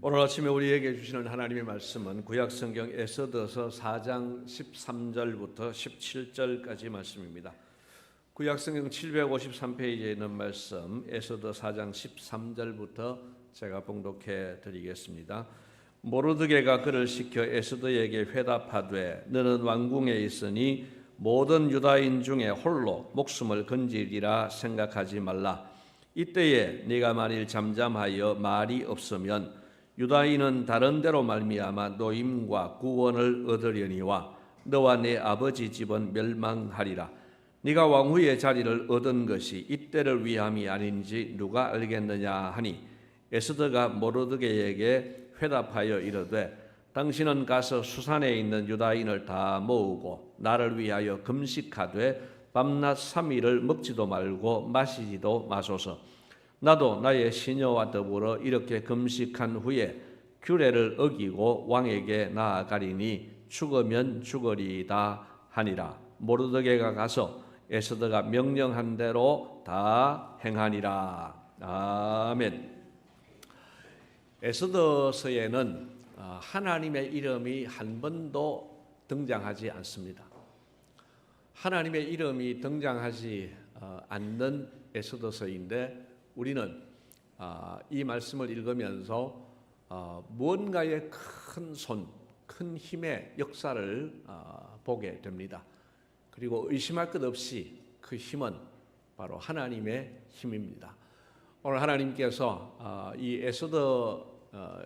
오늘 아침에 우리에게 주시는 하나님의 말씀은 구약성경 에스더서 4장 13절부터 17절까지 말씀입니다. 구약성경 753페이지에 있는 말씀 에스더 4장 13절부터 제가 봉독해 드리겠습니다. 모르드게가 그를 시켜 에스더에게 회답하되 너는 왕궁에 있으니 모든 유다인 중에 홀로 목숨을 건지리라 생각하지 말라. 이때에 네가 만일 잠잠하여 말이 없으면 유다인은 다른 데로 말미암아 노임과 구원을 얻으려니와 너와 네 아버지 집은 멸망하리라. 네가 왕후의 자리를 얻은 것이 이때를 위함이 아닌지 누가 알겠느냐 하니 에스더가 모르드게에게 회답하여 이르되 당신은 가서 수산에 있는 유다인을 다 모으고 나를 위하여 금식하되 밤낮 3일을 먹지도 말고 마시지도 마소서. 나도 나의 시녀와 더불어 이렇게 금식한 후에 규례를 어기고 왕에게 나아가리니 죽으면 죽으리이다 하니라. 모르드게가 가서 에스더가 명령한 대로 다 행하니라. 아멘. 에스더서에는 하나님의 이름이 한 번도 등장하지 않습니다. 하나님의 이름이 등장하지 않는 에스더서인데 우리는 이 말씀을 읽으면서 무언가의 큰 손, 큰 힘의 역사를 보게 됩니다. 그리고 의심할 것 없이 그 힘은 바로 하나님의 힘입니다. 오늘 하나님께서 이 에스더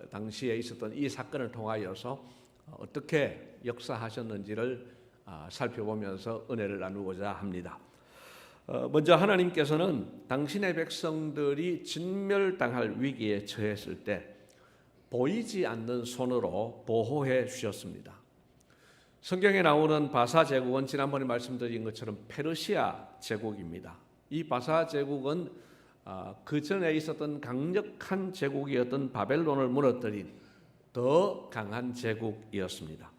당시에 있었던 이 사건을 통하여서 어떻게 역사하셨는지를 살펴보면서 은혜를 나누고자 합니다. 먼저 하나님께서는 당신의 백성들이 진멸당할 위기에 처했을 때 보이지 않는 손으로 보호해 주셨습니다. 성경에 나오는 바사 제국은 지난번에 말씀드린 것처럼 페르시아 제국입니다. 이 바사 제국은 그 전에 있었던 강력한 제국이었던 바벨론을 무너뜨린 더 강한 제국이었습니다.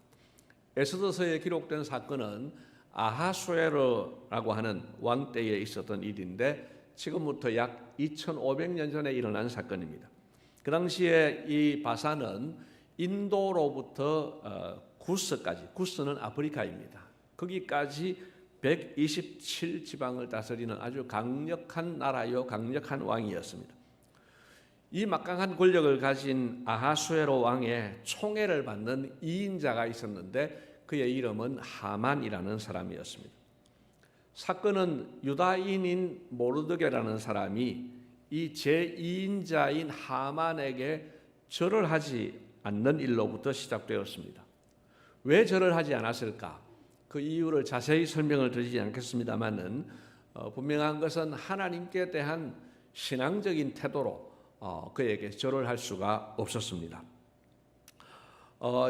에스더서에 기록된 사건은 아하수에로라고 하는 왕 때에 있었던 일인데 지금부터 약 2500년 전에 일어난 사건입니다. 그 당시에 이 바사는 인도로부터 구스까지, 구스는 아프리카입니다. 거기까지 127지방을 다스리는 아주 강력한 나라요, 강력한 왕이었습니다. 이 막강한 권력을 가진 아하수에로 왕의 총애를 받는 2인자가 있었는데 그의 이름은 하만이라는 사람이었습니다. 사건은 유다인인 모르드게라는 사람이 이 제2인자인 하만에게 절을 하지 않는 일로부터 시작되었습니다. 왜 절을 하지 않았을까? 그 이유를 자세히 설명을 드리지 않겠습니다만은 분명한 것은 하나님께 대한 신앙적인 태도로 그에게 절을 할 수가 없었습니다.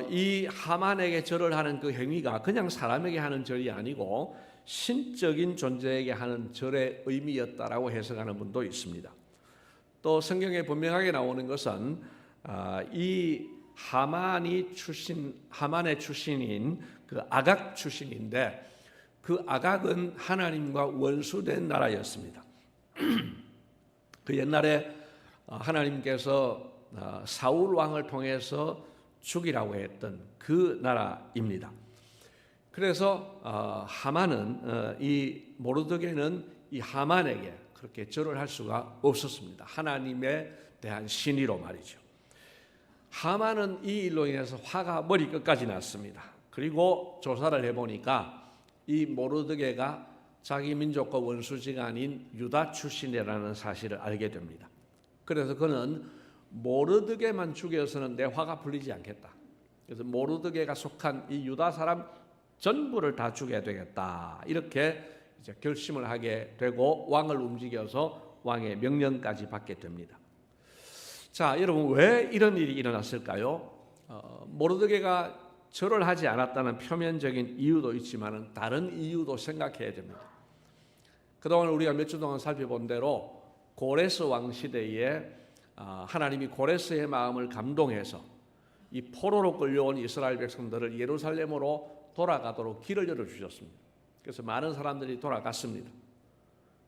이 하만에게 절을 하는 그 행위가 그냥 사람에게 하는 절이 아니고 신적인 존재에게 하는 절의 의미였다라고 해석하는 분도 있습니다. 또 성경에 분명하게 나오는 것은 이 하만의 출신인 그 아각 출신인데 그 아각은 하나님과 원수된 나라였습니다. 그 옛날에 하나님께서 사울 왕을 통해서 죽이라고 했던 그 나라입니다. 그래서 하만은 이 모르드게는 이 하만에게 그렇게 절을 할 수가 없었습니다. 하나님에 대한 신의로 말이죠. 하만은 이 일로 인해서 화가 머리끝까지 났습니다. 그리고 조사를 해보니까 이 모르드게가 자기 민족과 원수지간인 유다 출신이라는 사실을 알게 됩니다. 그래서 그는 모르드게만 죽여서는 내 화가 풀리지 않겠다. 그래서 모르드게가 속한 이 유다 사람 전부를 다 죽여야 되겠다. 이렇게 이제 결심을 하게 되고 왕을 움직여서 왕의 명령까지 받게 됩니다. 자, 여러분 왜 이런 일이 일어났을까요? 모르드게가 절을 하지 않았다는 표면적인 이유도 있지만 다른 이유도 생각해야 됩니다. 그동안 우리가 몇 주 동안 살펴본 대로 고레스 왕 시대에 하나님이 고레스의 마음을 감동해서 이 포로로 끌려온 이스라엘 백성들을 예루살렘으로 돌아가도록 길을 열어주셨습니다. 그래서 많은 사람들이 돌아갔습니다.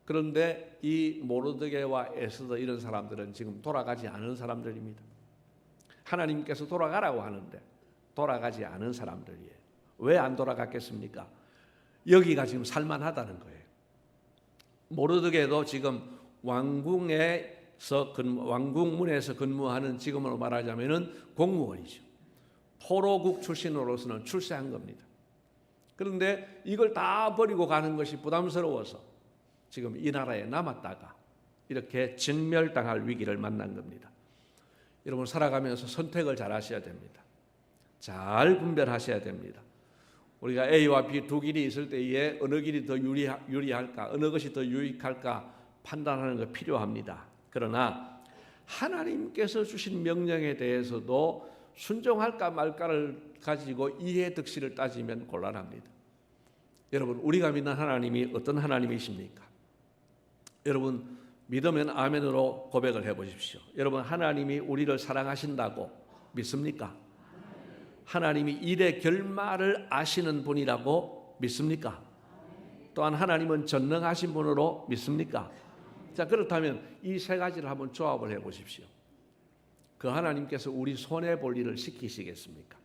그런데 이 모르드게와 에스더 이런 사람들은 지금 돌아가지 않은 사람들입니다. 하나님께서 돌아가라고 하는데 돌아가지 않은 사람들이에요. 왜 안 돌아갔겠습니까? 여기가 지금 살만하다는 거예요. 모르드게도 지금 왕궁문에서 근무하는, 지금으로 말하자면은 공무원이죠. 포로국 출신으로서는 출세한 겁니다. 그런데 이걸 다 버리고 가는 것이 부담스러워서 지금 이 나라에 남았다가 이렇게 진멸당할 위기를 만난 겁니다. 여러분, 살아가면서 선택을 잘 하셔야 됩니다. 잘 분별하셔야 됩니다. 우리가 A와 B 두 길이 있을 때에 어느 길이 더 유리할까, 어느 것이 더 유익할까 판단하는 거 필요합니다. 그러나 하나님께서 주신 명령에 대해서도 순종할까 말까를 가지고 이해득실을 따지면 곤란합니다. 여러분, 우리가 믿는 하나님이 어떤 하나님이십니까? 여러분, 믿으면 아멘으로 고백을 해보십시오. 여러분, 하나님이 우리를 사랑하신다고 믿습니까? 하나님이 일의 결말을 아시는 분이라고 믿습니까? 또한 하나님은 전능하신 분으로 믿습니까? 자, 그렇다면 이 세 가지를 한번 조합을 해보십시오. 그 하나님께서 우리 손해 볼 일을 시키시겠습니까?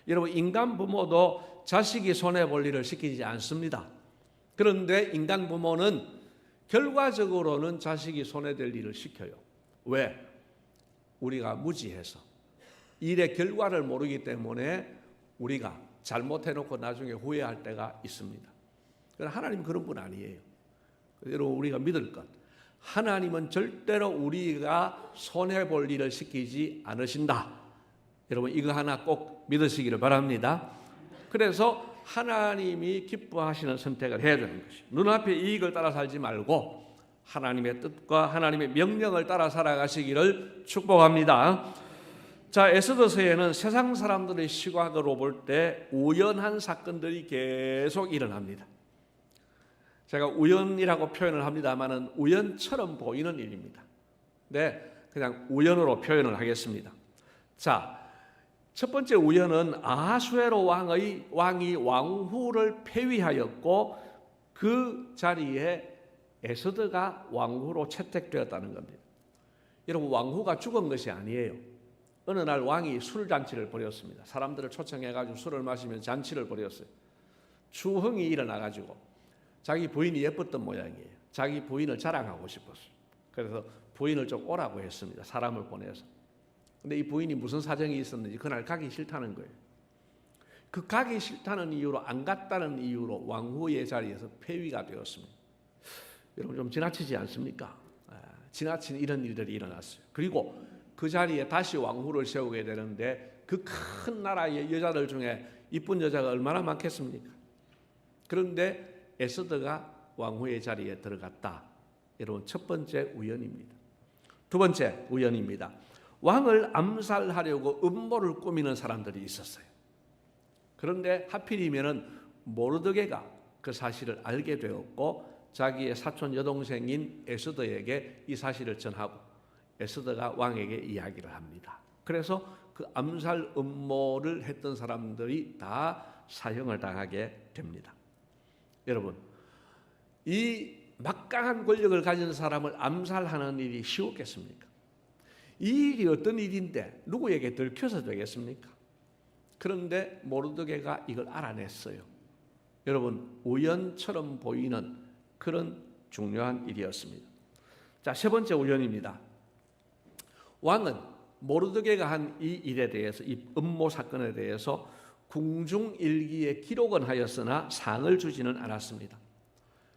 여러분, 인간 부모도 자식이 손해 볼 일을 시키지 않습니다. 그런데 인간 부모는 결과적으로는 자식이 손해될 일을 시켜요. 왜? 우리가 무지해서, 일의 결과를 모르기 때문에 우리가 잘못해놓고 나중에 후회할 때가 있습니다. 그러나 하나님 그런 분 아니에요. 여러분, 우리가 믿을 것, 하나님은 절대로 우리가 손해볼 일을 시키지 않으신다. 여러분, 이거 하나 꼭 믿으시기를 바랍니다. 그래서 하나님이 기뻐하시는 선택을 해야 되는 것이죠. 눈앞의 이익을 따라 살지 말고 하나님의 뜻과 하나님의 명령을 따라 살아가시기를 축복합니다. 자, 에스더서에는 세상 사람들의 시각으로 볼 때 우연한 사건들이 계속 일어납니다. 제가 우연이라고 표현을 합니다만은 우연처럼 보이는 일입니다. 네, 그냥 우연으로 표현을 하겠습니다. 자, 첫 번째 우연은 아하수에로 왕이 왕후를 폐위하였고 그 자리에 에스더가 왕후로 채택되었다는 겁니다. 여러분, 왕후가 죽은 것이 아니에요. 어느 날 왕이 술잔치를 벌였습니다. 사람들을 초청해가지고 술을 마시면 잔치를 벌였어요. 추흥이 일어나가지고 자기 부인이 예뻤던 모양이에요. 자기 부인을 자랑하고 싶었어요. 그래서 부인을 좀 오라고 했습니다. 사람을 보내서. 근데 이 부인이 무슨 사정이 있었는지 그날 가기 싫다는 거예요. 그 가기 싫다는 이유로, 안 갔다는 이유로 왕후의 자리에서 폐위가 되었습니다. 여러분, 좀 지나치지 않습니까? 지나친 이런 일들이 일어났어요. 그리고 그 자리에 다시 왕후를 세우게 되는데 그 큰 나라의 여자들 중에 이쁜 여자가 얼마나 많겠습니까? 그런데 에스더가 왕후의 자리에 들어갔다. 여러분, 첫 번째 우연입니다. 두 번째 우연입니다. 왕을 암살하려고 음모를 꾸미는 사람들이 있었어요. 그런데 하필이면은 모르드게가 그 사실을 알게 되었고 자기의 사촌 여동생인 에스더에게 이 사실을 전하고 에스더가 왕에게 이야기를 합니다. 그래서 그 암살 음모를 했던 사람들이 다 사형을 당하게 됩니다. 여러분, 이 막강한 권력을 가진 사람을 암살하는 일이 쉬웠겠습니까? 이 일이 어떤 일인데 누구에게 들켜서 되겠습니까? 그런데 모르드게가 이걸 알아냈어요. 여러분, 우연처럼 보이는 그런 중요한 일이었습니다. 자, 세 번째 우연입니다. 왕은 모르드게가 한 이 일에 대해서, 이 음모 사건에 대해서 궁중일기에 기록은 하였으나 상을 주지는 않았습니다.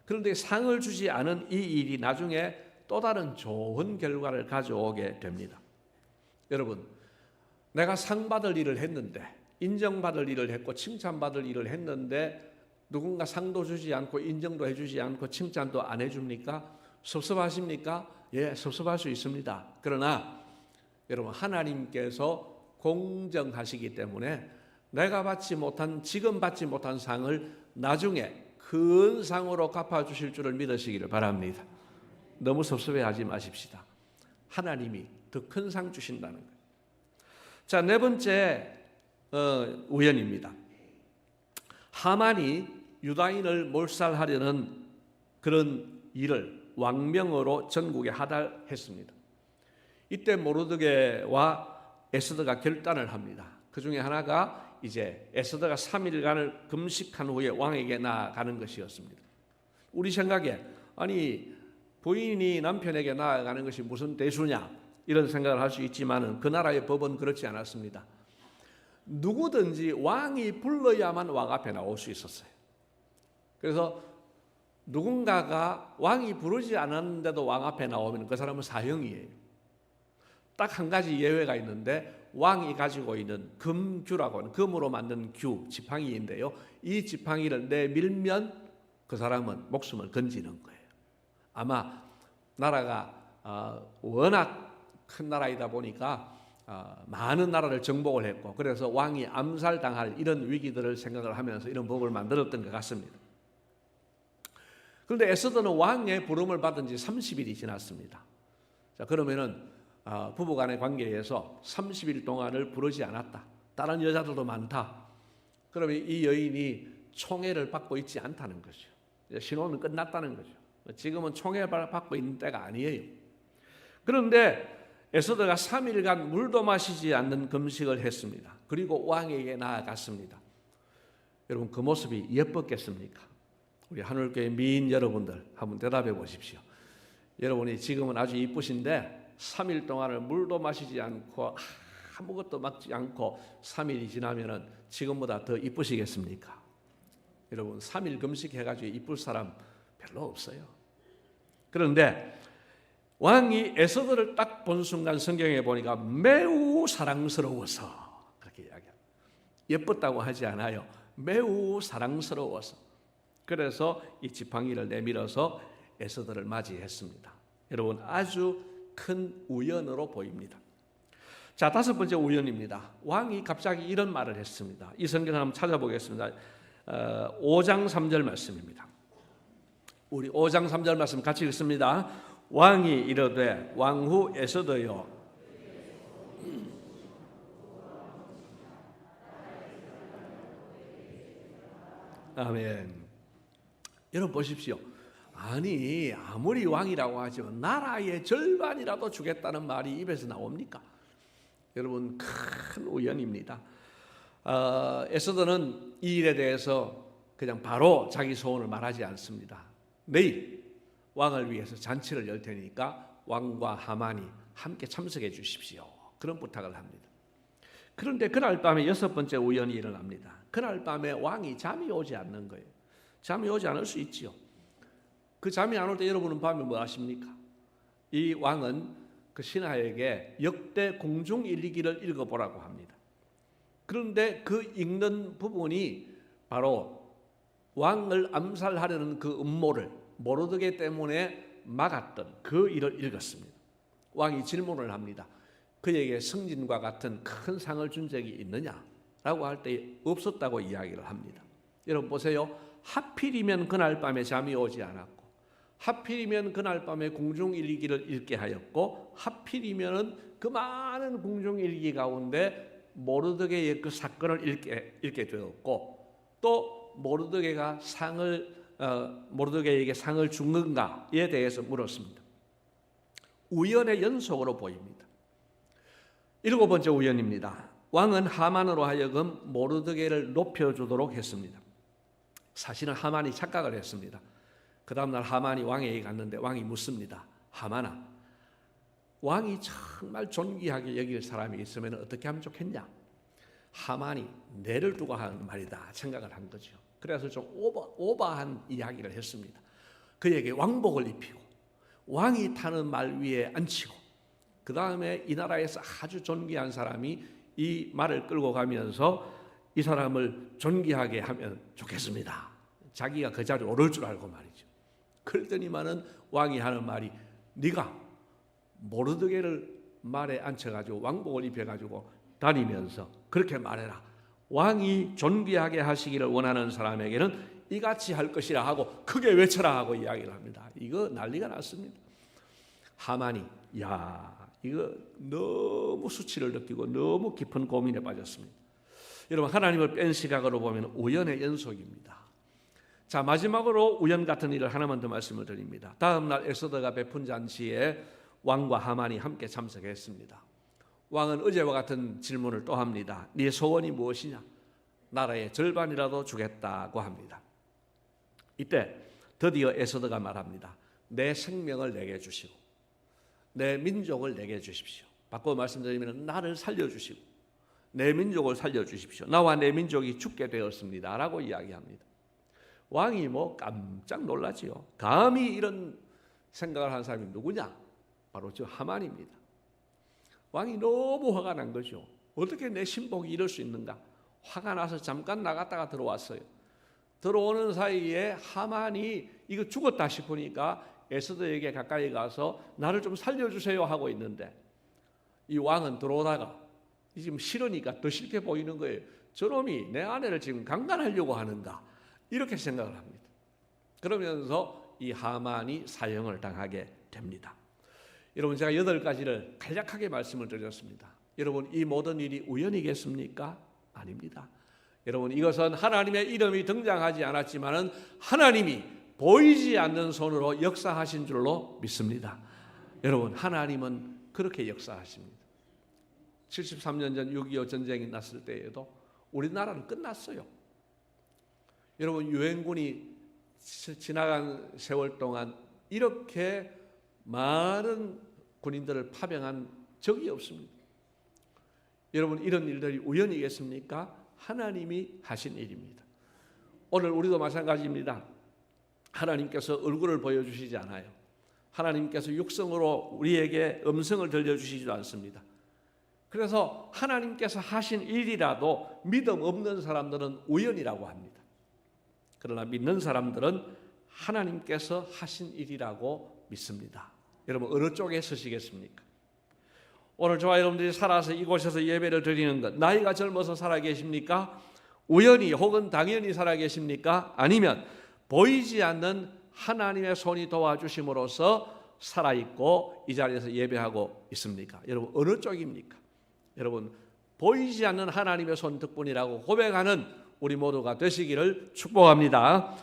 그런데 상을 주지 않은 이 일이 나중에 또 다른 좋은 결과를 가져오게 됩니다. 여러분, 내가 상 받을 일을 했는데, 인정받을 일을 했고 칭찬받을 일을 했는데 누군가 상도 주지 않고 인정도 해주지 않고 칭찬도 안 해줍니까? 섭섭하십니까? 예, 섭섭할 수 있습니다. 그러나 여러분, 하나님께서 공정하시기 때문에 내가 받지 못한, 지금 받지 못한 상을 나중에 큰 상으로 갚아주실 줄을 믿으시기를 바랍니다. 너무 섭섭해하지 마십시다. 하나님이 더 큰 상 주신다는 거예요. 자, 네 번째 우연입니다. 하만이 유다인을 몰살하려는 그런 일을 왕명으로 전국에 하달했습니다. 이때 모르드게와 에스더가 결단을 합니다. 그 중에 하나가 이제 에스더가 3일간을 금식한 후에 왕에게 나아가는 것이었습니다. 우리 생각에 아니 부인이 남편에게 나아가는 것이 무슨 대수냐 이런 생각을 할 수 있지만은 그 나라의 법은 그렇지 않았습니다. 누구든지 왕이 불러야만 왕 앞에 나올 수 있었어요. 그래서 누군가가 왕이 부르지 않았는데도 왕 앞에 나오면 그 사람은 사형이에요. 딱 한 가지 예외가 있는데 왕이 가지고 있는 금규라고 하는 금으로 만든 규, 지팡이인데요. 이 지팡이를 내밀면 그 사람은 목숨을 건지는 거예요. 아마 나라가 워낙 큰 나라이다 보니까 많은 나라를 정복을 했고 그래서 왕이 암살당할 이런 위기들을 생각을 하면서 이런 법을 만들었던 것 같습니다. 그런데 에스더는 왕의 부름을 받은 지 30일이 지났습니다. 자, 그러면은 부부간의 관계에서 30일 동안을 부르지 않았다. 다른 여자들도 많다. 그러면 이 여인이 총애를 받고 있지 않다는 거죠. 신혼은 끝났다는 거죠. 지금은 총애를 받고 있는 때가 아니에요. 그런데 에스더가 3일간 물도 마시지 않는 금식을 했습니다. 그리고 왕에게 나아갔습니다. 여러분 그 모습이 예뻤겠습니까? 우리 하늘교회 미인 여러분들 한번 대답해 보십시오. 여러분이 지금은 아주 이쁘신데 3일 동안을 물도 마시지 않고 아무것도 먹지 않고 3일이 지나면은 지금보다 더 이쁘시겠습니까? 여러분 3일 금식해가지고 이쁠 사람 별로 없어요. 그런데 왕이 에스더를 딱 본 순간 성경에 보니까 매우 사랑스러워서 그렇게 이야기합니다. 예뻤다고 하지 않아요. 매우 사랑스러워서. 그래서 이 지팡이를 내밀어서 에스더를 맞이했습니다. 여러분 아주 큰 우연으로 보입니다. 자, 5번째 우연입니다. 왕이 갑자기 이런 말을 했습니다. 이 성경을 한번 찾아보겠습니다. 5장 3절 말씀입니다. 우리 5장 3절 말씀 같이 읽습니다. 왕이 이르되 왕후 에스더여 아멘. 여러분 보십시오. 아니 아무리 왕이라고 하지만 나라의 절반이라도 주겠다는 말이 입에서 나옵니까? 여러분 큰 우연입니다. 에스더는 이 일에 대해서 그냥 바로 자기 소원을 말하지 않습니다. 내일 왕을 위해서 잔치를 열 테니까 왕과 하만이 함께 참석해 주십시오. 그런 부탁을 합니다. 그런데 그날 밤에 6번째 우연이 일어납니다. 그날 밤에 왕이 잠이 오지 않는 거예요. 잠이 오지 않을 수 있지요. 그 잠이 안 올 때 여러분은 밤에 뭐 하십니까? 이 왕은 그 신하에게 역대 공중일기를 읽어보라고 합니다. 그런데 그 읽는 부분이 바로 왕을 암살하려는 그 음모를 모르드게 때문에 막았던 그 일을 읽었습니다. 왕이 질문을 합니다. 그에게 승진과 같은 큰 상을 준 적이 있느냐라고 할 때 없었다고 이야기를 합니다. 여러분 보세요. 하필이면 그날 밤에 잠이 오지 않았고 하필이면 그날 밤에 공중일기를 읽게 하였고 하필이면은 그 많은 공중일기 가운데 모르드게의 그 사건을 읽게 되었고 또 모르드게가 모르드게에게 상을 준 건가에 대해서 물었습니다. 우연의 연속으로 보입니다. 7번째 우연입니다. 왕은 하만으로 하여금 모르드게를 높여주도록 했습니다. 사실은 하만이 착각을 했습니다. 그 다음날 하만이 왕에게 갔는데 왕이 묻습니다. 하만아, 왕이 정말 존귀하게 여길 사람이 있으면 어떻게 하면 좋겠냐? 하만이 내를 두고 하는 말이다 생각을 한 거죠. 그래서 좀 오버한 이야기를 했습니다. 그에게 왕복을 입히고 왕이 타는 말 위에 앉히고 그 다음에 이 나라에서 아주 존귀한 사람이 이 말을 끌고 가면서 이 사람을 존귀하게 하면 좋겠습니다. 자기가 그 자리에 오를 줄 알고 말이죠. 그랬더니만은 왕이 하는 말이 네가 모르드게를 말에 앉혀가지고 왕복을 입혀가지고 다니면서 그렇게 말해라. 왕이 존귀하게 하시기를 원하는 사람에게는 이같이 할 것이라 하고 크게 외쳐라 하고 이야기를 합니다. 이거 난리가 났습니다. 하만이 이거 너무 수치를 느끼고 너무 깊은 고민에 빠졌습니다. 여러분 하나님을 뺀 시각으로 보면 우연의 연속입니다. 자, 마지막으로 우연 같은 일을 하나만 더 말씀을 드립니다. 다음 날 에스더가 베푼 잔치에 왕과 하만이 함께 참석했습니다. 왕은 어제와 같은 질문을 또 합니다. 네 소원이 무엇이냐? 나라의 절반이라도 주겠다고 합니다. 이때 드디어 에스더가 말합니다. 내 생명을 내게 주시고 내 민족을 내게 주십시오. 바꿔 말씀드리면 나를 살려주시고 내 민족을 살려주십시오. 나와 내 민족이 죽게 되었습니다 라고 이야기합니다. 왕이 깜짝 놀라지요. 감히 이런 생각을 한 사람이 누구냐? 바로 저 하만입니다. 왕이 너무 화가 난 거죠. 어떻게 내 신복이 이럴 수 있는가? 화가 나서 잠깐 나갔다가 들어왔어요. 들어오는 사이에 하만이 이거 죽었다 싶으니까 에스더에게 가까이 가서 나를 좀 살려주세요 하고 있는데 이 왕은 들어오다가 지금 싫으니까 더 싫게 보이는 거예요. 저놈이 내 아내를 지금 강간하려고 하는가? 이렇게 생각을 합니다. 그러면서 이 하만이 사형을 당하게 됩니다. 여러분 제가 8가지를 간략하게 말씀을 드렸습니다. 여러분 이 모든 일이 우연이겠습니까? 아닙니다. 여러분 이것은 하나님의 이름이 등장하지 않았지만은 하나님이 보이지 않는 손으로 역사하신 줄로 믿습니다. 여러분 하나님은 그렇게 역사하십니다. 73년 전 6.25 전쟁이 났을 때에도 우리나라는 끝났어요. 여러분 유엔군이 지나간 세월 동안 이렇게 많은 군인들을 파병한 적이 없습니다. 여러분 이런 일들이 우연이겠습니까? 하나님이 하신 일입니다. 오늘 우리도 마찬가지입니다. 하나님께서 얼굴을 보여주시지 않아요. 하나님께서 육성으로 우리에게 음성을 들려주시지도 않습니다. 그래서 하나님께서 하신 일이라도 믿음 없는 사람들은 우연이라고 합니다. 그러나 믿는 사람들은 하나님께서 하신 일이라고 믿습니다. 여러분 어느 쪽에 서시겠습니까? 오늘 저와 여러분들이 살아서 이곳에서 예배를 드리는 것, 나이가 젊어서 살아계십니까? 우연히 혹은 당연히 살아계십니까? 아니면 보이지 않는 하나님의 손이 도와주심으로써 살아있고 이 자리에서 예배하고 있습니까? 여러분 어느 쪽입니까? 여러분 보이지 않는 하나님의 손 덕분이라고 고백하는 우리 모두가 되시기를 축복합니다.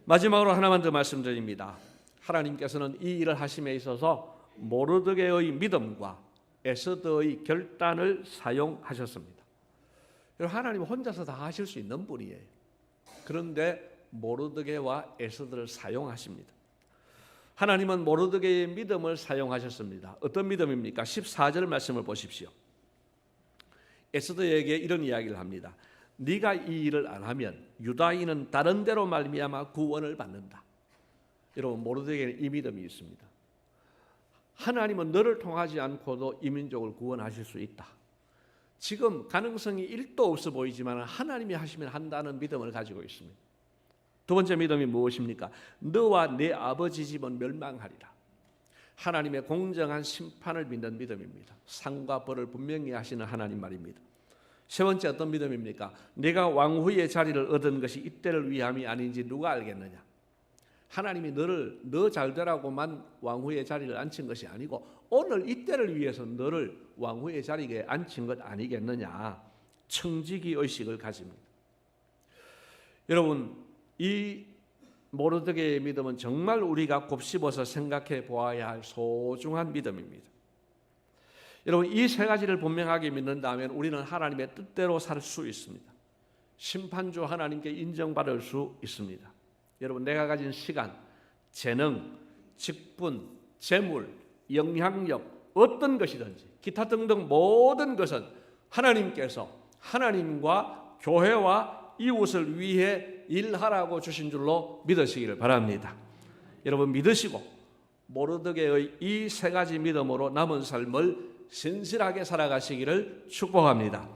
마지막으로 하나만 더 말씀드립니다. 하나님께서는 이 일을 하심에 있어서 모르드게의 믿음과 에스더의 결단을 사용하셨습니다. 하나님은 혼자서 다 하실 수 있는 분이에요. 그런데 모르드게와 에스더를 사용하십니다. 하나님은 모르드게의 믿음을 사용하셨습니다. 어떤 믿음입니까? 14절 말씀을 보십시오. 에스더에게 이런 이야기를 합니다. 네가 이 일을 안 하면 유다인은 다른 데로 말미암아 구원을 받는다. 여러분 모르드게에는 이 믿음이 있습니다. 하나님은 너를 통하지 않고도 이 민족을 구원하실 수 있다. 지금 가능성이 1도 없어 보이지만 하나님이 하시면 한다는 믿음을 가지고 있습니다. 두 번째 믿음이 무엇입니까? 너와 내 아버지 집은 멸망하리라. 하나님의 공정한 심판을 믿는 믿음입니다. 상과 벌을 분명히 하시는 하나님 말입니다. 세 번째 어떤 믿음입니까? 내가 왕후의 자리를 얻은 것이 이때를 위함이 아닌지 누가 알겠느냐? 하나님이 너 잘되라고만 왕후의 자리를 앉힌 것이 아니고 오늘 이때를 위해서 너를 왕후의 자리에 앉힌 것 아니겠느냐? 청지기 의식을 가집니다. 여러분 이 모르드게의 믿음은 정말 우리가 곱씹어서 생각해 보아야 할 소중한 믿음입니다. 여러분 이 세 가지를 분명하게 믿는다면 우리는 하나님의 뜻대로 살 수 있습니다. 심판주 하나님께 인정받을 수 있습니다. 여러분 내가 가진 시간, 재능, 직분, 재물, 영향력 어떤 것이든지 기타 등등 모든 것은 하나님께서 하나님과 교회와 이웃을 위해 일하라고 주신 줄로 믿으시기를 바랍니다. 여러분 믿으시고 모르드게의 이 세 가지 믿음으로 남은 삶을 신실하게 살아가시기를 축복합니다.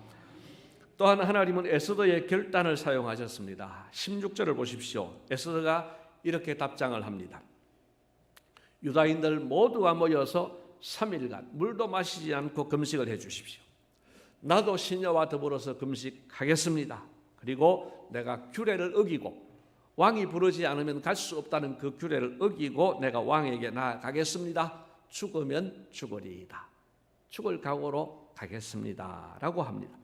또한 하나님은 에스더의 결단을 사용하셨습니다. 16절을 보십시오. 에스더가 이렇게 답장을 합니다. 유다인들 모두가 모여서 3일간 물도 마시지 않고 금식을 해 주십시오. 나도 시녀와 더불어서 금식하겠습니다. 그리고 내가 규례를 어기고 왕이 부르지 않으면 갈 수 없다는 그 규례를 어기고 내가 왕에게 나아가겠습니다. 죽으면 죽으리이다. 죽을 각오로 가겠습니다. 라고 합니다.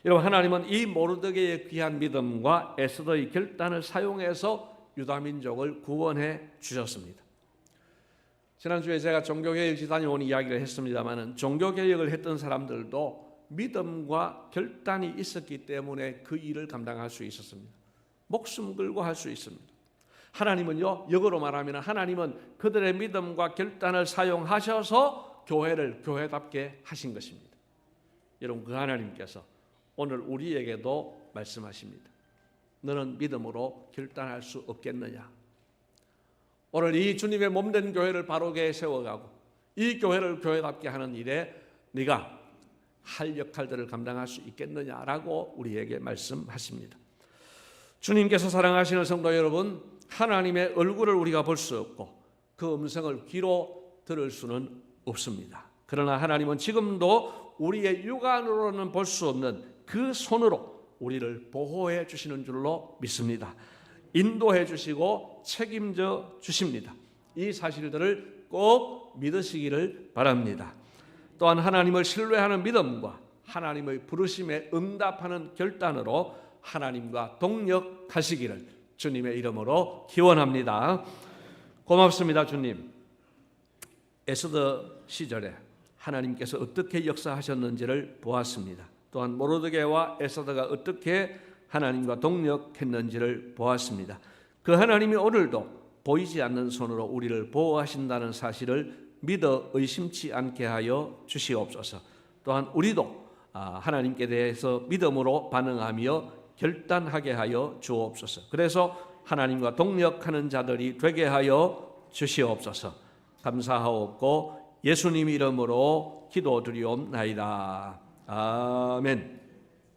여러분 하나님은 이 모르드게의 귀한 믿음과 에스더의 결단을 사용해서 유다 민족을 구원해 주셨습니다. 지난주에 제가 종교개혁 지다녀온 이야기를 했습니다마는 종교개혁을 했던 사람들도 믿음과 결단이 있었기 때문에 그 일을 감당할 수 있었습니다. 목숨 걸고 할 수 있습니다. 하나님은요, 역으로 말하면 하나님은 그들의 믿음과 결단을 사용하셔서 교회를 교회답게 하신 것입니다. 여러분, 그 하나님께서 오늘 우리에게도 말씀하십니다. 너는 믿음으로 결단할 수 없겠느냐? 오늘 이 주님의 몸된 교회를 바르게 세워가고 이 교회를 교회답게 하는 일에 네가 할 역할들을 감당할 수 있겠느냐라고 우리에게 말씀하십니다. 주님께서 사랑하시는 성도 여러분, 하나님의 얼굴을 우리가 볼 수 없고 그 음성을 귀로 들을 수는 없습니다. 그러나 하나님은 지금도 우리의 육안으로는 볼 수 없는 그 손으로 우리를 보호해 주시는 줄로 믿습니다. 인도해 주시고 책임져 주십니다. 이 사실들을 꼭 믿으시기를 바랍니다. 또한 하나님을 신뢰하는 믿음과 하나님의 부르심에 응답하는 결단으로 하나님과 동력하시기를 주님의 이름으로 기원합니다. 고맙습니다, 주님. 에스더 시절에 하나님께서 어떻게 역사하셨는지를 보았습니다. 또한 모르드게와 에스더가 어떻게 하나님과 동력했는지를 보았습니다. 그 하나님이 오늘도 보이지 않는 손으로 우리를 보호하신다는 사실을 믿어 의심치 않게 하여 주시옵소서. 또한 우리도 하나님께 대해서 믿음으로 반응하며 결단하게 하여 주옵소서. 그래서 하나님과 동력하는 자들이 되게 하여 주시옵소서. 감사하옵고 예수님 이름으로 기도드리옵나이다. 아멘.